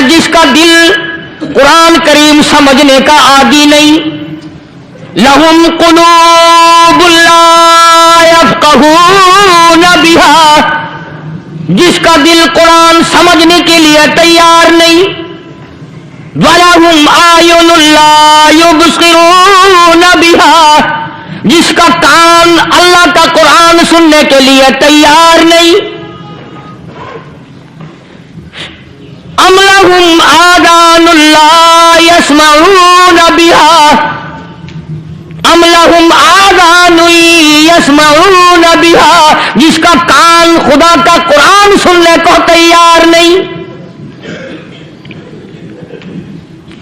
جس کا دل قرآن کریم سمجھنے کا عادی نہیں، لہم قلوب لا یفقہون بہا، جس کا دل قرآن سمجھنے کے لیے تیار نہیں، وَلَهُمْ أَعْيُنٌ لَا يُبْصِرُونَ بِهَا، جس کا کان اللہ کا قرآن سننے کے لیے تیار نہیں، أَمْ لَهُمْ آذَانٌ لَا يَسْمَعُونَ بِهَا، أَمْ لَهُمْ آذَانٌ يَسْمَعُونَ بِهَا، جس کا کان خدا کا قرآن سننے کو تیار نہیں۔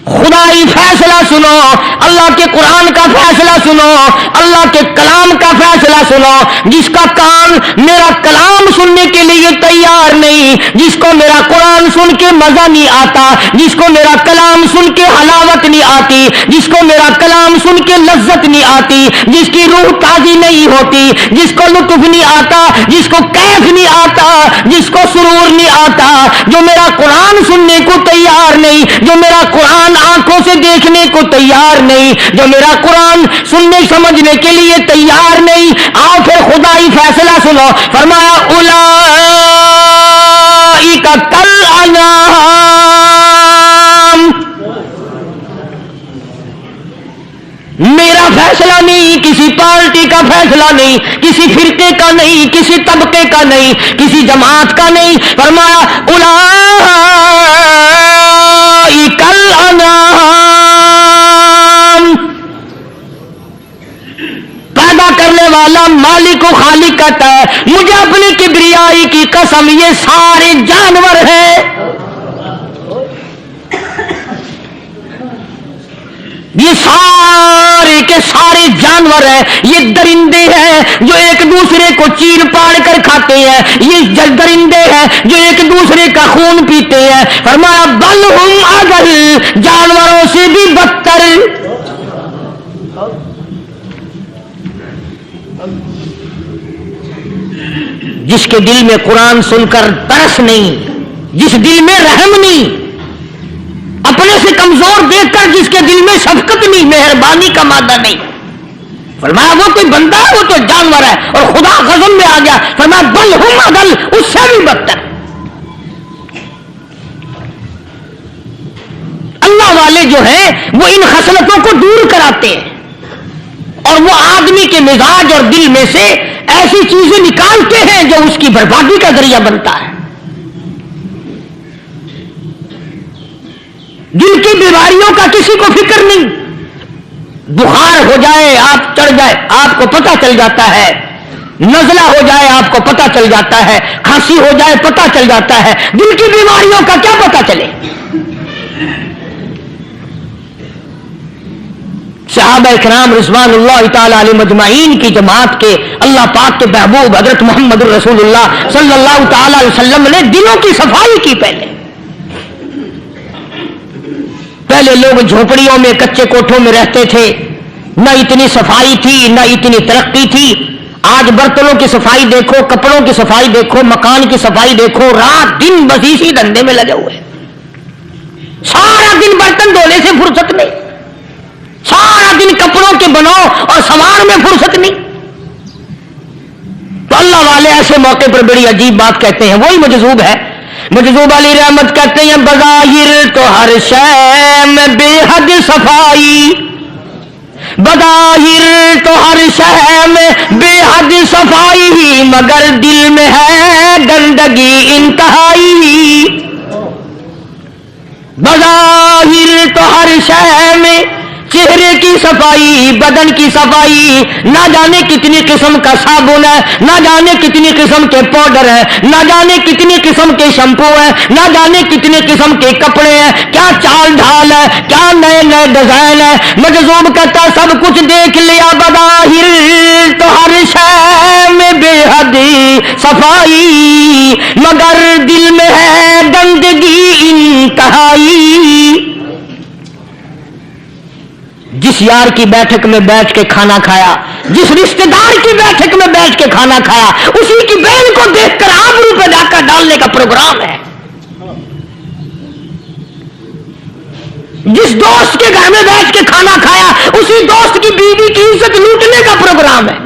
خدائی فیصلہ سنو، اللہ کے قرآن کا فیصلہ سنو، اللہ کے کلام کا فیصلہ سنو، جس کا کان میرا کلام سننے کے لیے تیار نہیں، جس کو میرا قرآن سن کے مزہ نہیں آتا، جس کو میرا کلام سن کے حلاوت نہیں آتی، جس کو میرا کلام سن کے لذت نہیں آتی، جس کی روح تازی نہیں ہوتی، جس کو لطف نہیں آتا، جس کو کیف نہیں آتا، جس کو سرور نہیں آتا، جو میرا قرآن سننے کو تیار نہیں، جو میرا قرآن آنکھوں سے دیکھنے کو تیار نہیں، جو میرا قرآن سننے سمجھنے کے لیے تیار نہیں، آؤ پھر خدائی فیصلہ سنو، فرمایا اولئک کالانعام، میرا فیصلہ نہیں، کسی پارٹی کا فیصلہ نہیں، کسی فرقے کا نہیں، کسی طبقے کا نہیں، کسی جماعت کا نہیں، فرمایا اولئک الانعام، پیدا کرنے والا مالک و خالق کہتا ہے مجھے اپنی کبریائی کی قسم یہ سارے جانور ہیں، یہ سارے کے سارے جانور ہیں، یہ درندے ہیں جو ایک دوسرے کو چیر پاڑ کر کھاتے ہیں، یہ درندے ہیں جو ایک دوسرے کا خون پیتے ہیں، فرمایا بل ہم اضل، جانوروں سے بھی بدتر۔ جس کے دل میں قرآن سن کر ترس نہیں، جس دل میں رحم نہیں، اپنے سے کمزور دیکھ کر جس کے دل میں شفقت نہیں، مہربانی کا مادہ نہیں، فرمایا وہ کوئی بندہ ہے، وہ تو جانور ہے، اور خدا غضب میں آ گیا، فرمایا بل ہم اضل، اس سے بھی بدتر۔ اللہ والے جو ہیں وہ ان خصلتوں کو دور کراتے ہیں، اور وہ آدمی کے مزاج اور دل میں سے ایسی چیزیں نکالتے ہیں جو اس کی بربادی کا ذریعہ بنتا ہے۔ دل کی بیماریوں کا کسی کو فکر نہیں، بخار ہو جائے آپ چڑھ جائے آپ کو پتہ چل جاتا ہے، نزلہ ہو جائے آپ کو پتہ چل جاتا ہے، کھانسی ہو جائے پتہ چل جاتا ہے، دل کی بیماریوں کا کیا پتہ چلے؟ صحابہ کرام رضوان اللہ تعالی علیہ مجمعین کی جماعت کے اللہ پاک کے محبوب حضرت محمد رسول اللہ صلی اللہ تعالی علیہ وسلم نے دلوں کی صفائی کی۔ پہلے لوگ جھونپڑیوں میں کچے کوٹھوں میں رہتے تھے، نہ اتنی صفائی تھی نہ اتنی ترقی تھی۔ آج برتنوں کی صفائی دیکھو، کپڑوں کی صفائی دیکھو، مکان کی صفائی دیکھو، رات دن بس اسی دھندے میں لگے ہوئے، سارا دن برتن دھونے سے فرصت نہیں، سارا دن کپڑوں کے بناؤ اور سوار میں فرصت نہیں۔ تو اللہ والے ایسے موقع پر بڑی عجیب بات کہتے ہیں، وہی مجذوب ہے، مجذوب علی رحمت کہتے ہیں بظاہر تو ہر شے میں بے حد صفائی، بظاہر تو ہر شے میں بے حد صفائی، مگر دل میں ہے گندگی انتہائی۔ بظاہر تو ہر شے میں چہرے کی صفائی، بدن کی صفائی، نہ جانے کتنی قسم کا صابن ہے، نہ جانے کتنی قسم کے پاؤڈر ہے، نہ جانے کتنی قسم کے شیمپو ہے، نہ جانے کتنی قسم کے کپڑے ہیں، کیا چال ڈھال ہے، کیا نئے نئے ڈیزائن ہے۔ مجذوب کہتا سب کچھ دیکھ لیا، بظاہر تو ہر شے میں بے حد صفائی، مگر دل میں ہے گندگی انتہائی۔ جس یار کی بیٹھک میں بیٹھ کے کھانا کھایا، جس رشتہ دار کی بیٹھک میں بیٹھ کے کھانا کھایا، اسی کی بہن کو دیکھ کر آبرو پہ ڈاکہ ڈالنے کا پروگرام ہے۔ جس دوست کے گھر میں بیٹھ کے کھانا کھایا اسی دوست کی بیوی کی عزت لوٹنے کا پروگرام ہے.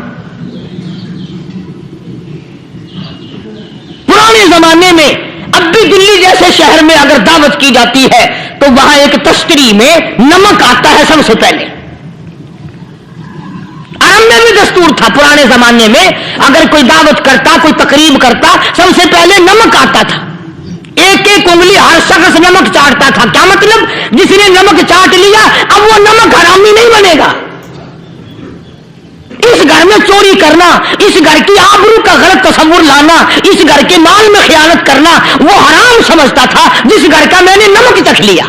پرانے زمانے میں اب بھی دلی جیسے شہر میں اگر دعوت کی جاتی ہے تو وہاں ایک تشتری میں نمک آتا ہے سب سے پہلے. عرب میں بھی دستور تھا پرانے زمانے میں، اگر کوئی دعوت کرتا کوئی تقریب کرتا سب سے پہلے نمک آتا تھا. ایک ایک انگلی ہر شخص نمک چاٹتا تھا. کیا مطلب؟ جس نے نمک چاٹ لیا اب وہ نمک حرامی نہیں بنے گا. اس گھر میں چوری کرنا، اس گھر کی آبرو کا غلط تصور لانا، اس گھر کے مال میں خیانت کرنا وہ حرام سمجھتا تھا جس گھر کا میں نے نمک چکھ لیا.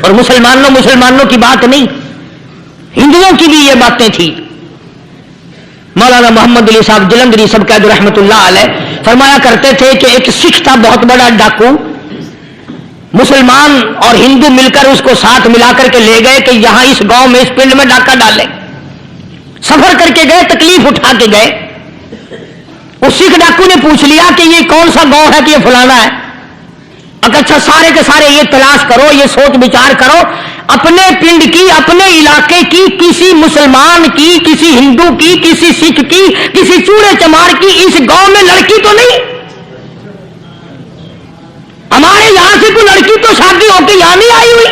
اور مسلمانوں کی بات نہیں، ہندوؤں کی بھی یہ باتیں تھی. مولانا محمد علی صاحب جلندری سب قید رحمت اللہ علیہ فرمایا کرتے تھے کہ ایک سکھ تھا بہت بڑا ڈاکو، مسلمان اور ہندو مل کر اس کو ساتھ ملا کر کے لے گئے کہ یہاں اس گاؤں میں اس پنڈ میں ڈاکہ ڈالے. سفر کر کے گئے، تکلیف اٹھا کے گئے. اس سکھ ڈاکو نے پوچھ لیا کہ یہ کون سا گاؤں ہے کہ یہ فلانا ہے. اچھا سارے کے سارے یہ تلاش کرو، یہ سوچ بچار کرو اپنے پنڈ کی، اپنے علاقے کی، کسی مسلمان کی، کسی ہندو کی، کسی سکھ کی، کسی چوڑے چمار کی اس گاؤں میں لڑکی تو نہیں. ہمارے یہاں سے کوئی لڑکی تو شادی ہو کے یہاں نہیں آئی ہوئی.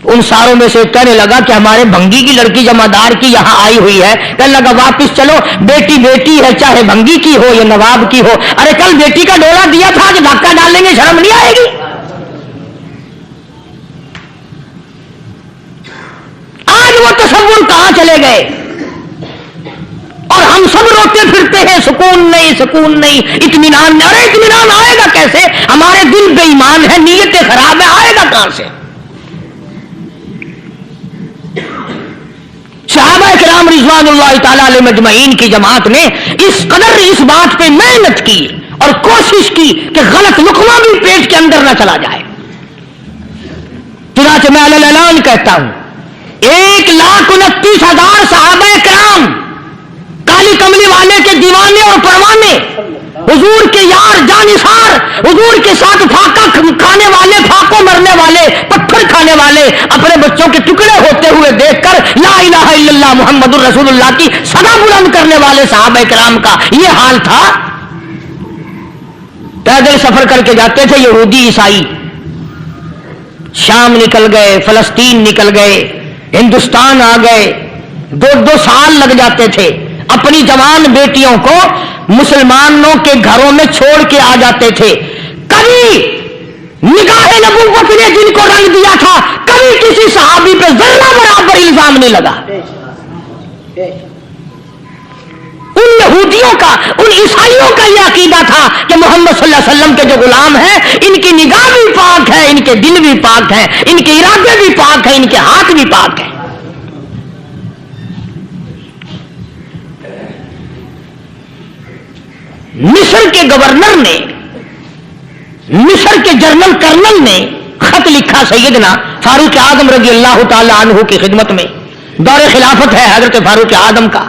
ان ساروں میں سے کہنے لگا کہ ہمارے بھنگی کی لڑکی جمعدار کی یہاں آئی ہوئی ہے. کہنے لگا واپس چلو، بیٹی بیٹی ہے چاہے بھنگی کی ہو یا نواب کی ہو. ارے کل بیٹی کا ڈولا دیا تھا کہ دھکا ڈال لیں گے، شرم نہیں آئے گی؟ آج وہ تصور کہاں چلے گئے اور ہم سب روتے پھرتے ہیں سکون نہیں، سکون نہیں، اطمینان نہیں. ارے اطمینان آئے گا کیسے؟ ہمارے دل بے ایمان ہے، نیتیں خراب ہے، آئے گا کہاں سے؟ صحابہ کرام رضوان اللہ تعالی علیہ مجمعین کی جماعت نے اس قدر اس بات پہ محنت کی اور کوشش کی کہ غلط لقمہ بھی پیٹ کے اندر نہ چلا جائے. چنانچہ میں علی اعلان کہتا ہوں 1,29,000 صحابہ کرام کالی کملی والے کے دیوانے اور پروانے، حضور کے یار جانثار، حضور کے ساتھ پھاقا کھانے والے، پھاقوں مرنے والے، پتھر کھانے والے، اپنے بچوں کے ٹکڑے ہوتے ہوئے دیکھ کر لا الہ الا اللہ محمد الرسول اللہ کی صدا بلند کرنے والے صحابہ کرام کا یہ حال تھا. پیدل سفر کر کے جاتے تھے یہودی عیسائی، شام نکل گئے، فلسطین نکل گئے، ہندوستان آ گئے، 2 سال لگ جاتے تھے. اپنی جوان بیٹیوں کو مسلمانوں کے گھروں میں چھوڑ کے آ جاتے تھے. کبھی نگاہ نبوت نے جن کو رنگ دیا تھا کبھی کسی صحابی پہ ذرہ برابر الزام نہیں لگا. ان یہودیوں کا، ان عیسائیوں کا یہ عقیدہ تھا کہ محمد صلی اللہ علیہ وسلم کے جو غلام ہیں ان کی نگاہ بھی پاک ہے، ان کے دل بھی پاک ہیں، ان کے ارادے بھی پاک ہیں، ان کے ہاتھ بھی پاک ہیں. مصر کے گورنر نے، مصر کے جنرل کرنل نے خط لکھا سیدنا فاروق اعظم رضی اللہ تعالی عنہ کی خدمت میں. دور خلافت ہے حضرت فاروق اعظم کا.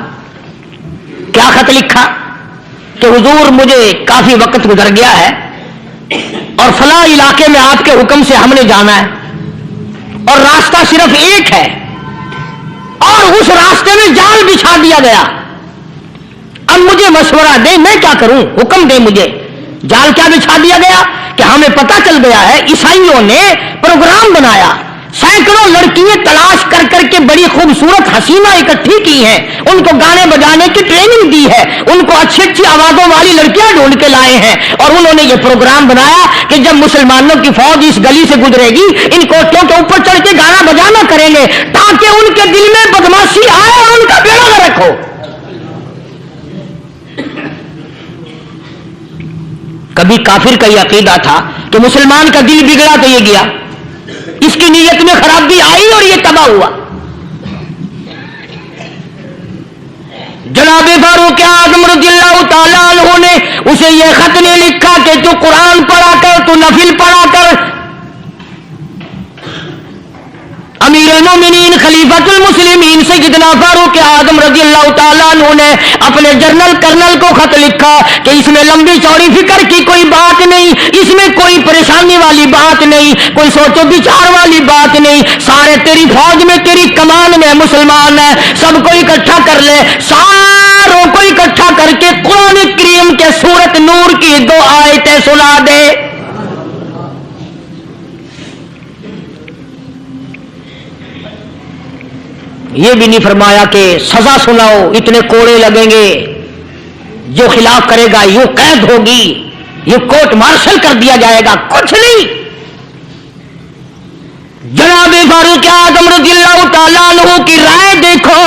کیا خط لکھا کہ حضور مجھے کافی وقت گزر گیا ہے اور فلاں علاقے میں آپ کے حکم سے ہم نے جانا ہے اور راستہ صرف ایک ہے اور اس راستے میں جال بچھا دیا گیا. اب مجھے مشورہ دیں میں کیا کروں، حکم دیں مجھے. جال کیا بچھا دیا گیا کہ ہمیں پتہ چل گیا ہے عیسائیوں نے پروگرام بنایا، سینکڑوں لڑکیاں تلاش کر کر کے بڑی خوبصورت حسینہ اکٹھی کی ہیں، ان کو گانے بجانے کی ٹریننگ دی ہے، ان کو اچھی اچھی آوازوں والی لڑکیاں ڈھونڈ کے لائے ہیں اور انہوں نے یہ پروگرام بنایا کہ جب مسلمانوں کی فوج اس گلی سے گزرے گی ان کوٹوں کے اوپر چڑھ کے گانا بجانا کریں گے تاکہ ان کے دل میں بدماشی آئے اور ان کا بیڑا نہ رکھو. کبھی کافر کا یہ عقیدہ تھا کہ مسلمان کا دل بگڑا تو یہ گیا، اس کی نیت میں خرابی آئی اور یہ تباہ ہوا. جناب فاروق اعظم رضی اللہ تعالیٰ عنہ نے اسے یہ خط نہیں لکھا کہ تو قرآن پڑھا کر، تو نفل پڑھا کر. امیر المومنین خلیفۃ المسلمین سیدنا فاروق اعظم رضی اللہ تعالیٰ عنہ نے اپنے جنرل کرنل کو خط لکھا کہ اس میں لمبی چوڑی فکر کی کوئی بات نہیں، اس میں کوئی پریشانی والی بات نہیں، کوئی سوچو بچار والی بات نہیں، سارے تیری فوج میں تیری کمان میں مسلمان ہیں، سب کو اکٹھا کر لے، ساروں کو اکٹھا کر کے قرآن کریم کے سورت نور کی 2 آیتیں سنا دے۔ یہ بھی نہیں فرمایا کہ سزا سناؤ، اتنے کوڑے لگیں گے، جو خلاف کرے گا یوں قید ہوگی، یوں کورٹ مارشل کر دیا جائے گا، کچھ نہیں۔ جناب فاروق اعظم رضی اللہ تعالیٰ عنہ کی رائے دیکھو،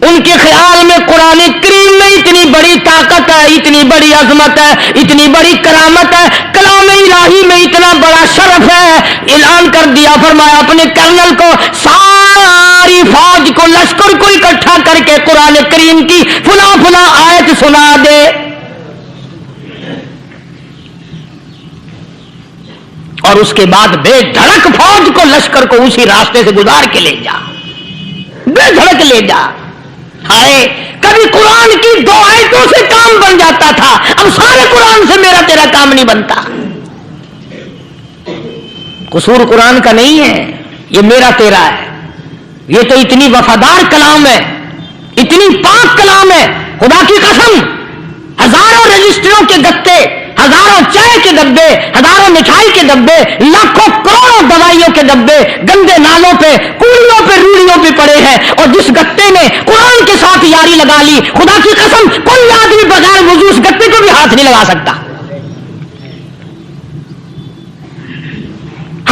ان کے خیال میں قرآن کریم میں اتنی بڑی طاقت ہے، اتنی بڑی عظمت ہے، اتنی بڑی کرامت ہے، کلام الہی میں اتنا بڑا شرف ہے، اعلان کر دیا، فرمایا اپنے کرنل کو ساری فوج کو، لشکر کو اکٹھا کر کے قرآن کریم کی فلاں فلاں آیت سنا دے۔ اور اس کے بعد بے دھڑک فوج کو، لشکر کو اسی راستے سے گزار کے لے جا، بے دھڑک لے جا۔ ہائے کبھی قرآن کی 2 آیتوں سے کام بن جاتا تھا، اب سارے قرآن سے میرا تیرا کام نہیں بنتا۔ قصور قرآن کا نہیں ہے، یہ میرا تیرا ہے، یہ تو اتنی وفادار کلام ہے، اتنی پاک کلام ہے، خدا کی قسم ہزاروں رجسٹروں کے گتے، ہزاروں چائے کے ڈبے، ہزاروں مٹھائی کے ڈبے، لاکھوں کروڑوں دوائیوں کے ڈبے گندے نالوں پہ، کوڑیوں پہ، روڑیوں پہ پڑے ہیں، اور جس گتے نے قرآن کے ساتھ یاری لگا لی، خدا کی قسم کوئی آدمی بغیر وضو اس گتے کو بھی ہاتھ نہیں لگا سکتا۔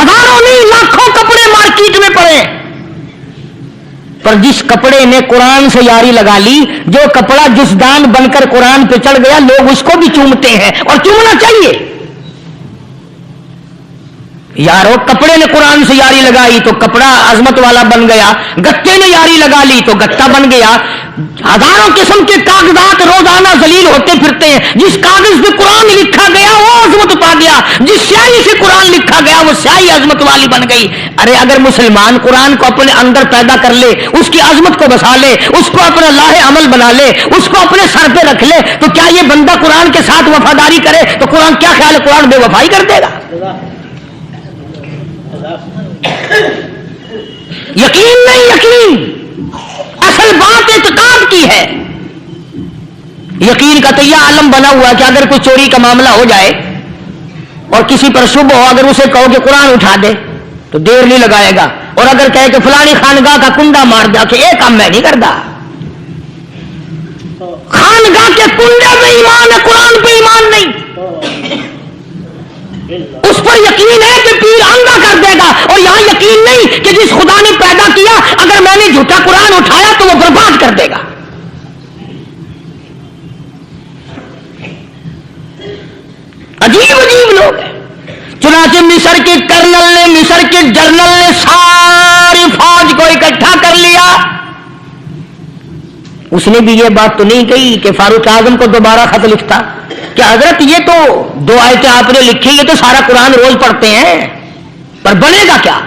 ہزاروں نہیں، لاکھوں کپڑے مارکیٹ میں پڑے، پر جس کپڑے نے قرآن سے یاری لگا لی، جو کپڑا جسدان بن کر قرآن پہ چڑھ گیا، لوگ اس کو بھی چومتے ہیں، اور چومنا چاہیے۔ یارو کپڑے نے قرآن سے یاری لگائی تو کپڑا عظمت والا بن گیا، گتے نے یاری لگا لی تو گتا بن گیا۔ ہزاروں قسم کے کاغذات روزانہ ذلیل ہوتے پھرتے ہیں، جس کاغذ پہ قرآن لکھا گیا وہ عظمت پا گیا، جس سیاہی سے قرآن لکھا گیا وہ سیاہی عظمت والی بن گئی۔ ارے اگر مسلمان قرآن کو اپنے اندر پیدا کر لے، اس کی عظمت کو بسا لے، اس کو اپنا لاہ عمل بنا لے، اس کو اپنے سر پہ رکھ لے، تو کیا یہ بندہ قرآن کے ساتھ وفاداری کرے تو قرآن کیا خیال ہے، قرآن بے وفائی کر دے گا؟ یقین نہیں، یقین اصل بات اعتقاد کی ہے۔ یقین کا تو یہ عالم بنا ہوا کہ اگر کوئی چوری کا معاملہ ہو جائے اور کسی پر شبہ ہو، اگر اسے کہو کہ قرآن اٹھا دے تو دیر نہیں لگائے گا، اور اگر کہے کہ فلانی خانگاہ کا کنڈا مار دیا کہ یہ کام میں نہیں کرتا۔ خانگاہ کے کنڈے پہ ایمان ہے، قرآن پہ ایمان نہیں۔ اس پر یقین ہے کہ پیر اندھا کر دے گا، اور یہاں یقین نہیں کہ جس خدا نے پیدا کیا اگر میں نے جھوٹا قرآن اٹھایا تو وہ برباد کر دے گا۔ عجیب عجیب لوگ ہیں۔ چنانچہ مصر کے کرنل نے، مصر کے جنرل نے ساری فوج کو اکٹھا کر لیا۔ اس نے بھی یہ بات تو نہیں کہی کہ فاروق اعظم کو دوبارہ خط لکھتا کہ حضرت یہ تو 2 آیتیں آپ نے لکھی، یہ تو سارا قرآن روز پڑھتے ہیں، پر بنے گا کیا؟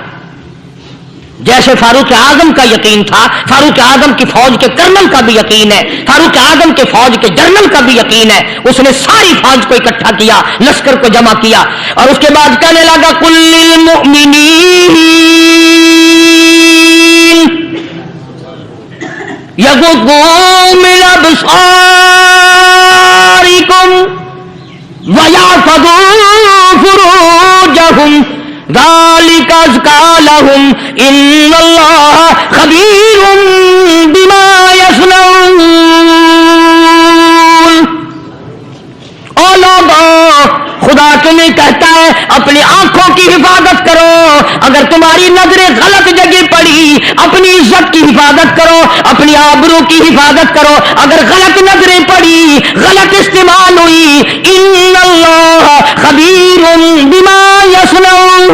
جیسے فاروق اعظم کا یقین تھا، فاروق اعظم کی فوج کے کرنل کا بھی یقین ہے، فاروق اعظم کے فوج کے جنرل کا بھی یقین ہے۔ اس نے ساری فوج کو اکٹھا کیا، لشکر کو جمع کیا، اور اس کے بعد کہنے لگا قل للمؤمنین یغضوا من ابصارکم وَيَحْفَظُوا فُرُوجَهُمْ ذَلِكَ أَزْكَىٰ لَهُمْ إِنَّ اللَّهَ خَبِيرٌ بِمَا يَصْنَعُونَ۔ او لوگو، خدا تمہیں کہتا ہے اپنی آنکھوں کی حفاظت کرو، اگر تمہاری نظریں غلط جگہ پڑی اپنی عزت کی حفاظت کرو، اپنی آبرو کی حفاظت کرو، اگر غلط نظریں پڑی، غلط استعمال ہوئی، ان اللہ خبیر بما یصنعون،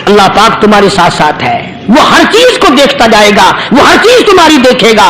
اللہ پاک تمہارے ساتھ ساتھ ہے، وہ ہر چیز کو دیکھتا جائے گا، وہ ہر چیز تمہاری دیکھے گا۔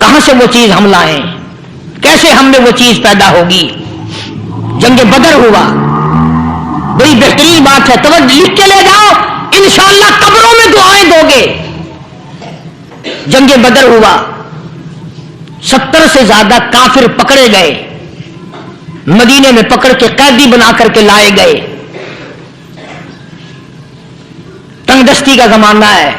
کہاں سے وہ چیز ہم لائیں؟ کیسے ہم میں وہ چیز پیدا ہوگی؟ جنگ بدر ہوا، بڑی بہترین بات ہے، توجہ لکھ کے لے جاؤ، انشاءاللہ قبروں میں دعائیں دو گے۔ جنگ بدر ہوا، 70 سے زیادہ کافر پکڑے گئے، مدینے میں پکڑ کے قیدی بنا کر کے لائے گئے۔ تنگ دستی کا زمانہ ہے،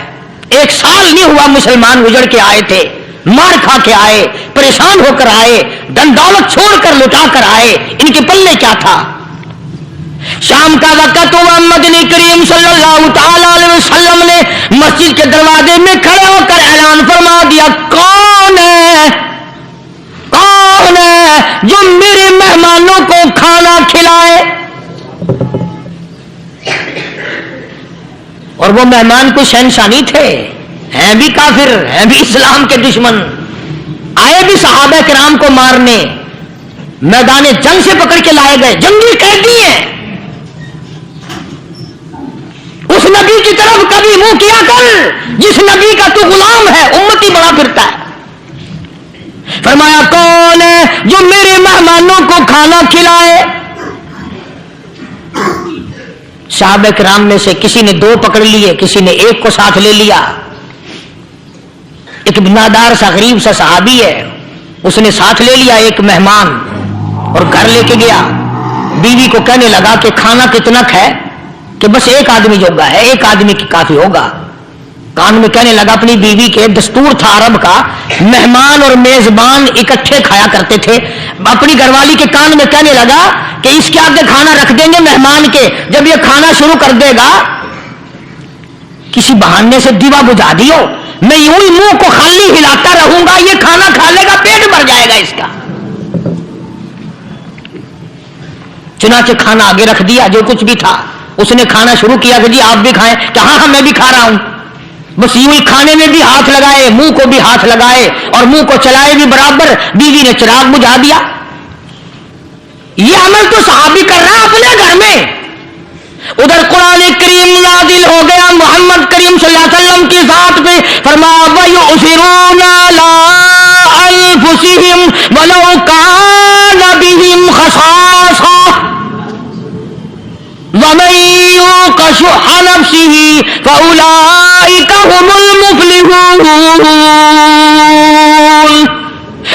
1 سال نہیں ہوا مسلمان اجڑ کے آئے تھے، مار کھا کے آئے، پریشان ہو کر آئے، دن دولت چھوڑ کر لٹا کر آئے، ان کے پلے کیا تھا؟ شام کا وقت ہوا، مدنی کریم صلی اللہ تعالی علیہ وسلم نے مسجد کے دروازے میں کھڑے ہو کر اعلان فرما دیا، کون ہے جو میرے مہمانوں کو کھانا کھلائے؟ اور وہ مہمان کو شہنشاہ نہیں تھے، ہیں بھی کافر، ہیں بھی اسلام کے دشمن، آئے بھی صحابہ کرام کو مارنے، میدان جنگ سے پکڑ کے لائے گئے، جنگی قیدی ہیں۔ اس نبی کی طرف کبھی منہ کیا کر جس نبی کا تو غلام ہے، امتی بڑا پھرتا ہے۔ فرمایا کون ہے جو میرے مہمانوں کو کھانا کھلائے؟ صحابہ کرام میں سے کسی نے 2 پکڑ لیے، کسی نے 1 کو ساتھ لے لیا۔ ایک بنادار سا غریب سا صحابی ہے، اس نے ساتھ لے لیا ایک مہمان اور گھر لے کے گیا، بیوی کو کہنے لگا کہ کھانا کتنا ہے؟ کہ بس 1 آدمی جوگا ہے، 1 آدمی کی کافی ہوگا۔ کان میں کہنے لگا، اپنی بیوی کے دستور تھا عرب کا، مہمان اور میزبان اکٹھے کھایا کرتے تھے، اپنی گھر والی کے کان میں کہنے لگا کہ اس کے آگے کھانا رکھ دیں گے مہمان کے، جب یہ کھانا شروع کر دے گا کسی بہانے سے دیوا بجھا دیو، میں یوں ہی منہ کو خالی ہلاتا رہوں گا، یہ کھانا کھا لے گا، پیٹ بھر جائے گا اس کا۔ چنانچہ کھانا آگے رکھ دیا، جو کچھ بھی تھا، اس نے کھانا شروع کیا کہ جی آپ بھی کھائیں، کہ ہاں ہاں میں بھی کھا رہا ہوں۔ بس یوں ہی کھانے میں بھی ہاتھ لگائے، منہ کو بھی ہاتھ لگائے اور منہ کو چلائے بھی برابر، بیوی نے چراغ بجھا دیا۔ یہ عمل تو صحابی کر رہا اپنے گھر میں، ادھر قرآن کریم نازل ہو گیا محمد کریم صلی اللہ علیہ وسلم کی ذات پہ، فرمایا وَيُؤْثِرُونَ عَلَىٰ أَنفُسِهِمْ وَلَوْ كَانَ بِهِمْ خَصَاصَةٌ وَمَن يُوقَ شُحَّ نَفْسِهِ فَأُولَٰئِكَ هُمُ الْمُفْلِحُونَ۔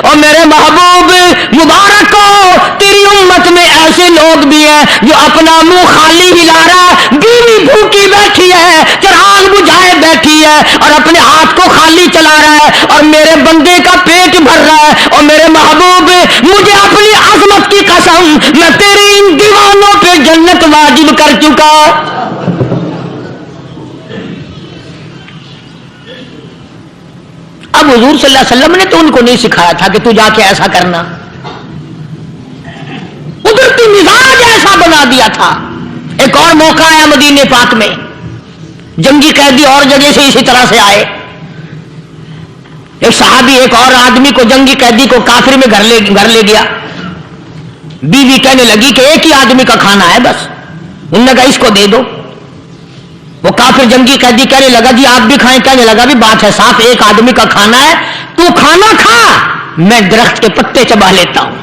اور میرے محبوب مبارک ہو، تیری امت میں ایسے لوگ بھی ہیں جو اپنا منہ خالی ہلا رہا، بیوی بھوکی بیٹھی ہے، چراغ بجھائے بیٹھی ہے اور اپنے ہاتھ کو خالی چلا رہا ہے اور میرے بندے کا پیٹ بھر رہا ہے۔ اور میرے محبوب مجھے اپنی عظمت کی قسم، میں تیرے ان دیوانوں پہ جنت واجب کر چکا۔ اب حضور صلی اللہ علیہ وسلم نے تو ان کو نہیں سکھایا تھا کہ تو جا کے ایسا کرنا، قدرتی مزاج ایسا بنا دیا تھا۔ ایک اور موقع آیا مدینے پاک میں، جنگی قیدی اور جگہ سے اسی طرح سے آئے، ایک صحابی ایک اور آدمی کو، جنگی قیدی کو کافر میں گھر لے گیا، بیوی کہنے لگی کہ 1 ہی آدمی کا کھانا ہے بس، انہوں نے کہا اس کو دے دو۔ وہ کافر جنگی قیدی کہنے لگا جی آپ بھی کھائیں، کہنے لگا بھی بات ہے صاف، 1 آدمی کا کھانا ہے، تو کھانا کھا، میں درخت کے پتے چبا لیتا ہوں۔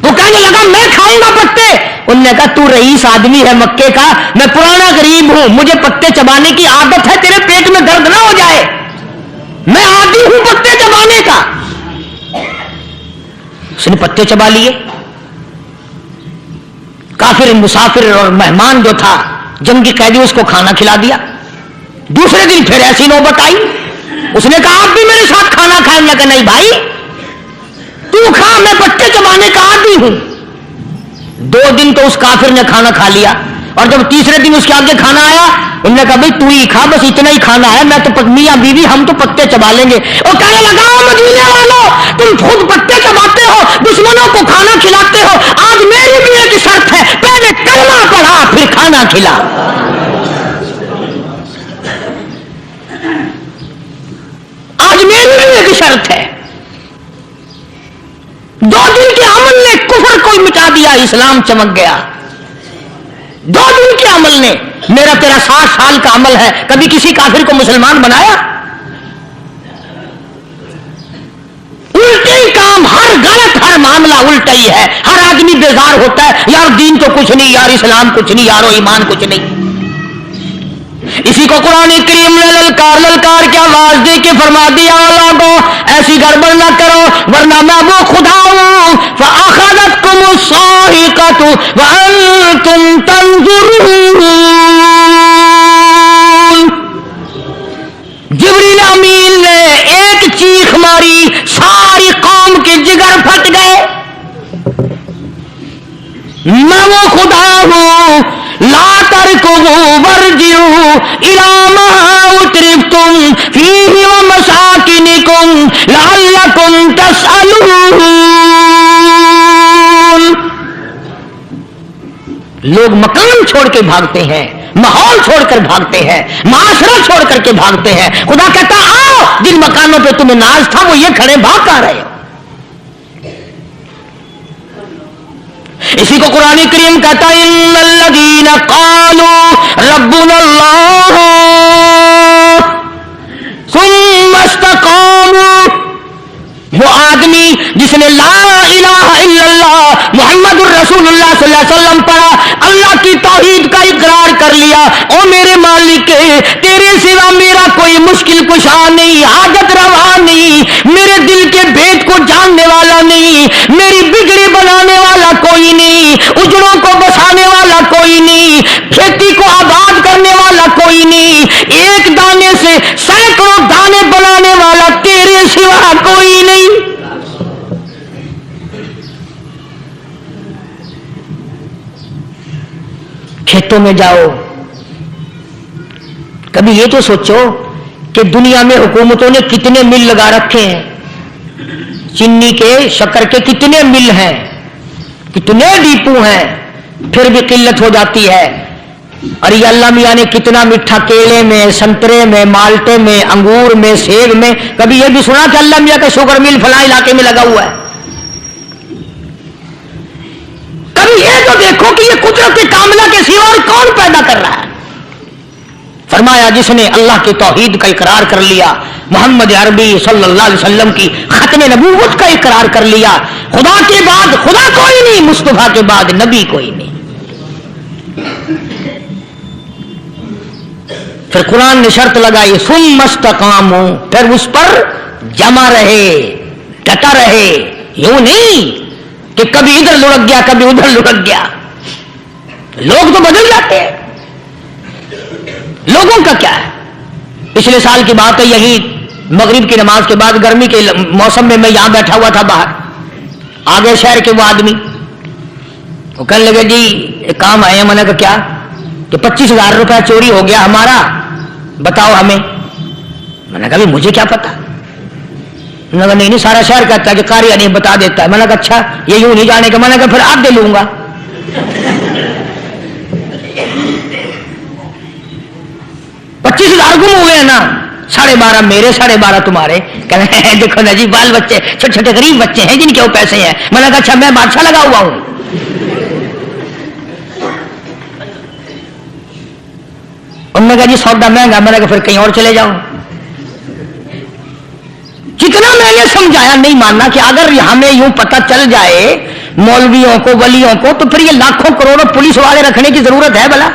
وہ کہنے لگا میں کھاؤں گا پتے، انہوں نے کہا تو رئیس آدمی ہے مکے کا، میں پرانا غریب ہوں، مجھے پتے چبانے کی عادت ہے، تیرے پیٹ میں درد نہ ہو جائے، میں عادی ہوں پتے چبانے کا۔ اس نے پتے چبا لیے، کافر مسافر اور مہمان جو تھا جنگی قیدی اس کو کھانا کھلا دیا۔ دوسرے دن پھر ایسی نوبت آئی، اس نے کہا آپ بھی میرے ساتھ کھانا کھائیں؟ میں کہا نہیں بھائی تو کھا، میں پتے چبانے کا عادی ہوں۔ 2 دن تو اس کافر نے کھانا کھا لیا، اور جب تیسرے دن اس کے آگے کھانا آیا، انہوں نے کہا بھائی تو ہی کھا، بس اتنا ہی کھانا ہے، میں تو میاں بیوی ہم تو پتے چبا لیں گے۔ اور کہنے لگا مدینے والوں تم خود پتے چباتے ہو، دشمنوں کو کھانا کھلاتے ہو، آج میری بھی ایک شرط ہے، پہلے کلمہ پڑھا پھر کھانا کھلا۔ آج میری بھی ایک شرط ہے۔ 2 دن کے عمل نے کفر کو مٹا دیا، اسلام چمک گیا۔ 2 دن کے عمل نے، میرا تیرا 60 سال کا عمل ہے، کبھی کسی کافر کو مسلمان بنایا؟ ادھر معاملہ الٹا ہی ہے. ہر آدمی بیزار ہوتا ہے یار دین تو کچھ نہیں, یار اسلام کچھ نہیں, یارو ایمان کچھ نہیں. اسی کو قرآن کریم نے للکار کے آواز دے کے فرما دیا لوگوں ایسی گڑبڑ نہ کرو ورنہ میں وہ خدا ہوں. فأخذتكم الصاعقة وأنتم تنظرون. جبریل امین نے ایک چیخ ماری, ساری قوم کے جگر پھٹ گئے. میں وہ خدا ہوں لا تركضوا وارجعوا إلى ما أترفتم فيه ومساكنكم لعلكم تسألون. لوگ مکان چھوڑ کے بھاگتے ہیں, ماحول چھوڑ کر بھاگتے ہیں, معاشرہ چھوڑ کر کے بھاگتے ہیں. خدا کہتا آؤ جن مکانوں پہ تمہیں ناز تھا وہ یہ کھڑے بھاگ کر رہے ہو. اسی کو قرآن کریم کہتا ہے ان الذین قالوا ربنا اللہ ثم استقاموا. وہ آدمی جس نے لا الہ الا اللہ محمد الرسول اللہ صلی اللہ علیہ وسلم پڑھا, اللہ کی توحید کا اقرار کر لیا, او میرے مالک تیرے سوا میرا کوئی مشکل کشا نہیں, حاجت روا نہیں, میرے دل کے بھید کو جاننے والا نہیں, میری بگڑی بنانے والا کوئی نہیں, اجڑوں کو بسانے والا کوئی نہیں, کھیتی کو آباد کرنے والا کوئی نہیں, ایک دانے سے سینکڑوں دانے بنانے والا تیرے سوا کوئی نہیں. کھیتوں میں جاؤ, کبھی یہ تو سوچو کہ دنیا میں حکومتوں نے کتنے مل لگا رکھے ہیں, چینی کے شکر کے کتنے مل ہیں, کتنے ڈیپو ہیں, پھر بھی قلت ہو جاتی ہے. اور یہ اللہ میاں نے کتنا میٹھا کیلے میں, سنترے میں, مالٹے میں, انگور میں, سیب میں. کبھی یہ بھی سنا کہ اللہ میاں کا شوگر مل فلاں علاقے میں لگا ہوا ہے. کبھی یہ تو دیکھو کہ یہ قدرت کاملہ کے سوا اور کون پیدا کر رہا ہے. فرمایا جس نے اللہ کی توحید کا اقرار کر لیا, محمد عربی صلی اللہ علیہ وسلم کی ختم نبوت کا اقرار کر لیا, خدا کے بعد خدا کوئی نہیں, مصطفیٰ کے بعد نبی کوئی نہیں. پھر قرآن نے شرط لگائی ثم استقاموا, پھر اس پر جمع رہے, ڈٹا رہے. یوں نہیں کہ کبھی ادھر لڑک گیا کبھی ادھر لڑک گیا. لوگ تو بدل جاتے ہیں, لوگوں کا کیا ہے. پچھلے سال کی بات ہے, یہی مغرب کی نماز کے بعد گرمی کے موسم میں میں یہاں بیٹھا ہوا تھا باہر, آگے شہر کے وہ آدمی وہ کہنے لگے جی ایک کام آئے ہیں. میں نے کہا کیا؟ کہ 25,000 روپے چوری ہو گیا ہمارا, بتاؤ ہمیں. میں نے کہا مجھے کیا پتا. میں نے کہا نہیں سارا شہر کہتا ہے کہ قاری نہیں بتا دیتا ہے. میں نے کہا اچھا یہ یوں نہیں جانے کا. میں نے کہا پھر آپ دے لوں گا. 25,000 گم ہوئے ہیں نا, 12.5 میرے 12.5 تمہارے. کہتے ہیں دیکھو نا جی بال بچے چھوٹے چھوٹے غریب بچے ہیں جن کے وہ پیسے ہیں. میں نے کہا اچھا میں بادشاہ لگا ہوا ہوں. انہوں نے کہا جی سودا مہنگا. میں نے کہا پھر کہیں اور چلے جاؤ. جتنا میں نے سمجھایا نہیں ماننا کہ اگر ہمیں یوں پتہ چل جائے مولویوں کو ولیوں کو تو پھر یہ لاکھوں کروڑوں پولیس والے رکھنے کی ضرورت ہے بھلا.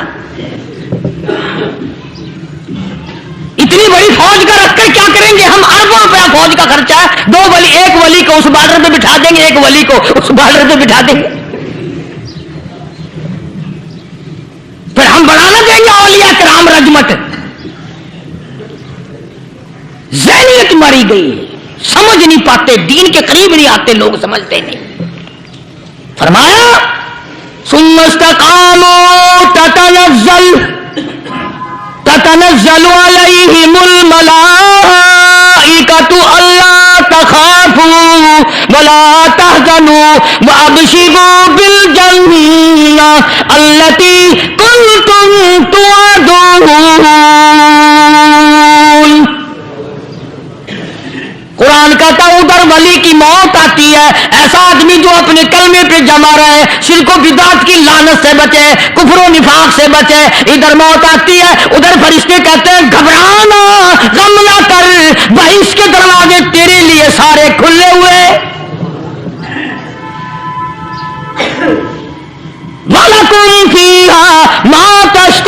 اتنی بڑی فوج کا رکھ کر کیا کریں گے ہم؟ اربوں روپیہ فوج کا خرچہ ہے. 2 ولی, ایک ولی کو اس بارڈر پہ بٹھا دیں گے, ایک ولی کو اس بارڈر پہ بٹھا دیں گے. پھر ہم بنانا دیں گے اولیاء کرام رجمت. ذہنیت ماری گئی, سمجھ نہیں پاتے, دین کے قریب نہیں آتے لوگ, سمجھتے نہیں. فرمایا ثم استقاموا تتنزل علیہم الملائکۃ الا تخافوا ولا تحزنوا وابشروا بالجنہ التی کنتم توعدون. قرآن کہتا ہے ادھر ولی کی موت آتی ہے, ایسا آدمی جو اپنے کلمے پہ جمع رہے, شرک و بدعت کی لعنت سے بچے, کفر و نفاق سے بچے. ادھر موت آتی ہے, ادھر فرشتے کہتے ہیں گھبرانا, غم نہ کر, بہشت کے دروازے تیرے لیے سارے کھلے ہوئے.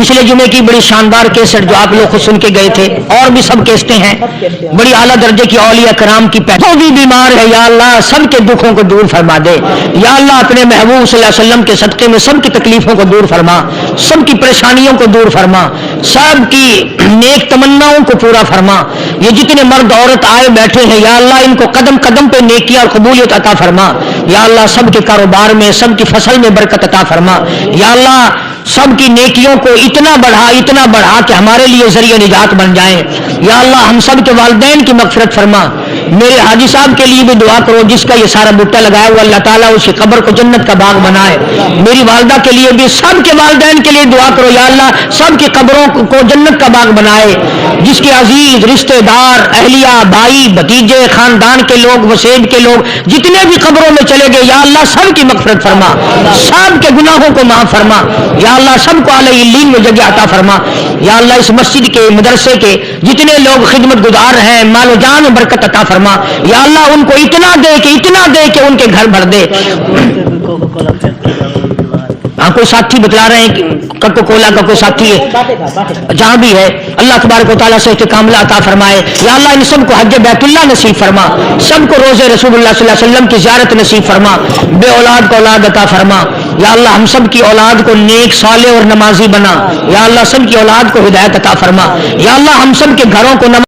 پچھلے جمعے کی بڑی شاندار کیسٹ جو آپ لوگ خود سن کے گئے تھے، اور بھی سب کیسٹیں ہیں، بڑی اعلیٰ درجے کی اولیاء کرام کی جو بھی بیمار ہے یا اللہ سب کے دکھوں کو دور فرما دے، یا اللہ اپنے محبوب صلی اللہ علیہ وسلم کے صدقے میں سب کی تکلیفوں کو دور فرما، سب کی پریشانیوں کو دور فرما، سب کی نیک تمناؤں کو پورا فرما۔ یہ جتنے مرد عورت آئے بیٹھے ہیں یا اللہ ان کو قدم قدم پہ نیکیاں اور قبولیت عطا فرما، یا اللہ سب کے کاروبار میں سب کی فصل میں برکت عطا فرما، یا اللہ سب کی نیکیوں کو اتنا بڑھا کہ ہمارے لیے ذریعہ نجات بن جائیں، یا اللہ ہم سب کے والدین کی مغفرت فرما۔ میرے حاجی صاحب کے لیے بھی دعا کرو جس کا یہ سارا بوٹا لگایا ہوا، اللہ تعالیٰ اس کی قبر کو جنت کا باغ بنائے۔ میری والدہ کے لیے بھی سب کے والدین کے لیے دعا کرو، یا اللہ سب کی قبروں کو جنت کا باغ بنائے۔ جس کے عزیز رشتہ دار اہلیہ بھائی بھتیجے خاندان کے لوگ وسیب کے لوگ جتنے بھی قبروں میں چلے گئے یا اللہ سب کی مغفرت فرما، سب کے گناہوں کو معاف فرما، یا اللہ سب کو اعلی علین میں جگہ عطا فرما۔ یا اللہ اس مسجد کے مدرسے کے جتنے لوگ خدمت گزار ہیں مال و جان میں برکت عطا فرما، یا اللہ ان کو اتنا دے کہ ان کے گھر بھر دے۔ ہاں کوئی ساتھی بتلا رہے ہیں کہ کوکا کولا کا کوئی ساتھی ہے جہاں بھی ہے، اللہ تبارک و تعالیٰ سے کاملہ عطا فرمائے۔ یا اللہ ان سب کو حج بیت اللہ نصیب فرما، سب کو روزے رسول اللہ صلی اللہ علیہ وسلم کی زیارت نصیب فرما، بے اولاد کو اولاد عطا فرما۔ یا اللہ ہم سب کی اولاد کو نیک صالح اور نمازی بنا، یا اللہ سب کی اولاد کو ہدایت عطا فرما، یا اللہ ہم سب کے گھروں کو